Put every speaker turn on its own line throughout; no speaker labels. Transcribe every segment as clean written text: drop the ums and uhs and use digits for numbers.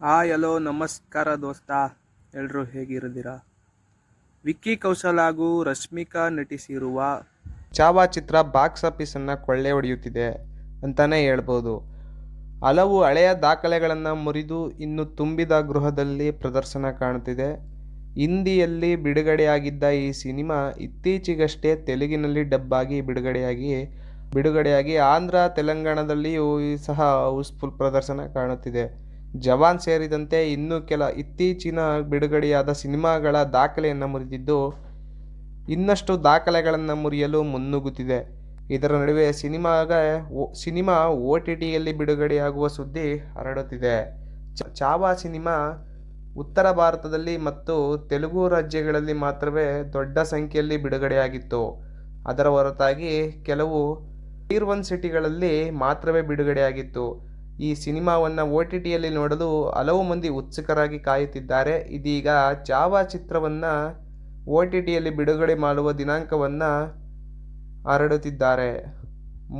Hi hello ನಮಸ್ಕಾರ ದೋಸ್ತ. ಎಲ್ಲರೂ ಹೇಗಿದ್ದೀರಾ? ವಿಕ್ಕಿ ಕೌಶಲ್ ಹಾಗೂ ರಶ್ಮಿಕಾ ನಟಿಸಿರುವ ಚಾವಾ ಚಿತ್ರ ಬಾಕ್ಸ್ ಆಫೀಸನ್ನು ಕೊಳ್ಳೆ ಹೊಡೆಯುತ್ತಿದೆ ಅಂತಲೇ ಹೇಳ್ಬೋದು. ಹಲವು ಹಳೆಯ ದಾಖಲೆಗಳನ್ನು ಮುರಿದು ಇನ್ನು ತುಂಬಿದ ಗೃಹದಲ್ಲಿ ಪ್ರದರ್ಶನ ಕಾಣುತ್ತಿದೆ. ಹಿಂದಿಯಲ್ಲಿ ಬಿಡುಗಡೆಯಾಗಿದ್ದ ಈ ಸಿನಿಮಾ ಇತ್ತೀಚೆಗಷ್ಟೇ ತೆಲುಗಿನಲ್ಲಿ ಡಬ್ ಆಗಿ ಬಿಡುಗಡೆಯಾಗಿ ಆಂಧ್ರ ತೆಲಂಗಾಣದಲ್ಲಿಯೂ ಸಹ ಹೌಸ್ಫುಲ್ ಪ್ರದರ್ಶನ ಕಾಣುತ್ತಿದೆ. ಜವಾನ್ ಸೇರಿದಂತೆ ಇನ್ನೂ ಕೆಲ ಇತ್ತೀಚಿನ ಬಿಡುಗಡೆಯಾದ ಸಿನಿಮಾಗಳ ದಾಖಲೆಯನ್ನು ಮುರಿದಿದ್ದು, ಇನ್ನಷ್ಟು ದಾಖಲೆಗಳನ್ನು ಮುರಿಯಲು ಮುನ್ನುಗ್ಗುತ್ತಿದೆ. ಇದರ ನಡುವೆ ಸಿನಿಮಾ OTTಯಲ್ಲಿ ಬಿಡುಗಡೆಯಾಗುವ ಸುದ್ದಿ ಹರಡುತ್ತಿದೆ. ಚಾವಾ ಸಿನಿಮಾ ಉತ್ತರ ಭಾರತದಲ್ಲಿ ಮತ್ತು ತೆಲುಗು ರಾಜ್ಯಗಳಲ್ಲಿ ಮಾತ್ರವೇ ದೊಡ್ಡ ಸಂಖ್ಯೆಯಲ್ಲಿ ಬಿಡುಗಡೆಯಾಗಿತ್ತು. ಅದರ ಹೊರತಾಗಿ ಕೆಲವು ಟೈರ್ 1 ಸಿಟಿಗಳಲ್ಲಿ ಮಾತ್ರವೇ ಬಿಡುಗಡೆಯಾಗಿತ್ತು. ಈ ಸಿನಿಮಾವನ್ನು OTTಯಲ್ಲಿ ನೋಡಲು ಹಲವು ಮಂದಿ ಉತ್ಸುಕರಾಗಿ ಕಾಯುತ್ತಿದ್ದಾರೆ. ಇದೀಗ ಚಾವಾ ಚಿತ್ರವನ್ನು OTTಯಲ್ಲಿ ಬಿಡುಗಡೆ ಮಾಡುವ ದಿನಾಂಕವನ್ನು ಹರಡುತ್ತಿದ್ದಾರೆ.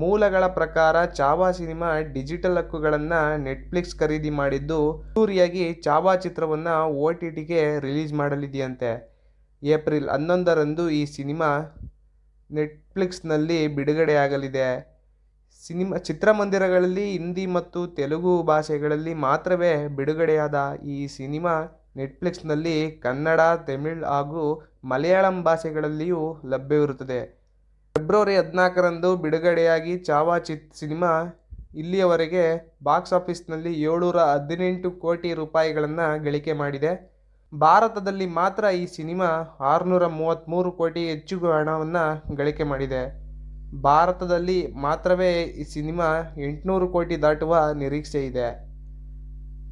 ಮೂಲಗಳ ಪ್ರಕಾರ ಚಾವಾ ಸಿನಿಮಾ ಡಿಜಿಟಲ್ ಹಕ್ಕುಗಳನ್ನು ನೆಟ್ಫ್ಲಿಕ್ಸ್ ಖರೀದಿ ಮಾಡಿದ್ದು, ಅದ್ದೂರಿಯಾಗಿ ಚಾವಾ ಚಿತ್ರವನ್ನು OTTಗೆ ರಿಲೀಸ್ ಮಾಡಲಿದೆಯಂತೆ. ಏಪ್ರಿಲ್ 11ರಂದು ಈ ಸಿನಿಮಾ ನೆಟ್ಫ್ಲಿಕ್ಸ್ನಲ್ಲಿ ಬಿಡುಗಡೆಯಾಗಲಿದೆ. ಚಿತ್ರಮಂದಿರಗಳಲ್ಲಿ ಹಿಂದಿ ಮತ್ತು ತೆಲುಗು ಭಾಷೆಗಳಲ್ಲಿ ಮಾತ್ರವೇ ಬಿಡುಗಡೆಯಾದ ಈ ಸಿನಿಮಾ ನೆಟ್ಫ್ಲಿಕ್ಸ್ನಲ್ಲಿ ಕನ್ನಡ, ತಮಿಳು ಹಾಗೂ ಮಲಯಾಳಂ ಭಾಷೆಗಳಲ್ಲಿಯೂ ಲಭ್ಯವಿರುತ್ತದೆ. ಫೆಬ್ರವರಿ 14ರಂದು ಬಿಡುಗಡೆಯಾಗಿ ಚಾವಾ ಸಿನಿಮಾ ಇಲ್ಲಿಯವರೆಗೆ ಬಾಕ್ಸ್ ಆಫೀಸ್ನಲ್ಲಿ 718 ಕೋಟಿ ರೂಪಾಯಿಗಳನ್ನು ಗಳಿಕೆ ಮಾಡಿದೆ. ಭಾರತದಲ್ಲಿ ಮಾತ್ರ ಈ ಸಿನಿಮಾ 633 ಕೋಟಿ ಹೆಚ್ಚು ಹಣವನ್ನು ಗಳಿಕೆ ಮಾಡಿದೆ. ಭಾರತದಲ್ಲಿ ಮಾತ್ರವೇ ಈ ಸಿನಿಮಾ 800 ಕೋಟಿ ದಾಟುವ ನಿರೀಕ್ಷೆ ಇದೆ.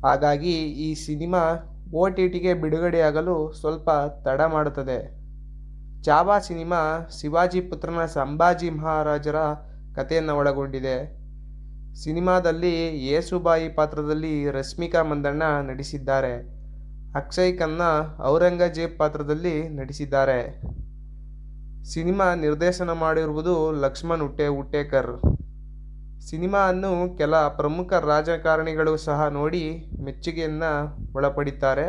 ಹಾಗಾಗಿ ಈ ಸಿನಿಮಾ OTTಗೆ ಬಿಡುಗಡೆಯಾಗಲು ಸ್ವಲ್ಪ ತಡ ಮಾಡುತ್ತದೆ. ಚಾವಾ ಸಿನಿಮಾ ಶಿವಾಜಿ ಪುತ್ರನ ಸಂಭಾಜಿ ಮಹಾರಾಜರ ಕಥೆಯನ್ನು ಒಳಗೊಂಡಿದೆ. ಸಿನಿಮಾದಲ್ಲಿ ಯೇಸುಬಾಯಿ ಪಾತ್ರದಲ್ಲಿ ರಶ್ಮಿಕಾ ಮಂದಣ್ಣ ನಟಿಸಿದ್ದಾರೆ. ಅಕ್ಷಯ್ ಖನ್ನಾ ಔರಂಗಜೇಬ್ ಪಾತ್ರದಲ್ಲಿ ನಟಿಸಿದ್ದಾರೆ. ಸಿನಿಮಾ ನಿರ್ದೇಶನ ಮಾಡಿರುವುದು ಲಕ್ಷ್ಮಣ್ ಹುಟ್ಟೇಕರ್. ಸಿನಿಮಾವನ್ನು ಕೆಲ ಪ್ರಮುಖ ರಾಜಕಾರಣಿಗಳು ಸಹ ನೋಡಿ ಮೆಚ್ಚುಗೆಯನ್ನು ಒಳಪಡಿದ್ದಾರೆ.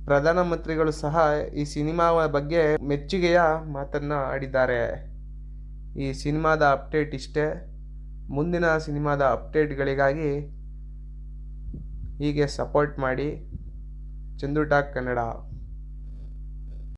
ಪ್ರಧಾನಮಂತ್ರಿಗಳು ಸಹ ಈ ಸಿನಿಮಾ ಬಗ್ಗೆ ಮೆಚ್ಚುಗೆಯ ಮಾತನ್ನು ಆಡಿದ್ದಾರೆ. ಈ ಸಿನಿಮಾದ ಅಪ್ಡೇಟ್ ಇಷ್ಟೇ. ಮುಂದಿನ ಸಿನಿಮಾದ ಅಪ್ಡೇಟ್ಗಳಿಗಾಗಿ ಹೀಗೆ ಸಪೋರ್ಟ್ ಮಾಡಿ. ಚಂದು ಟಾಕ್ ಕನ್ನಡ.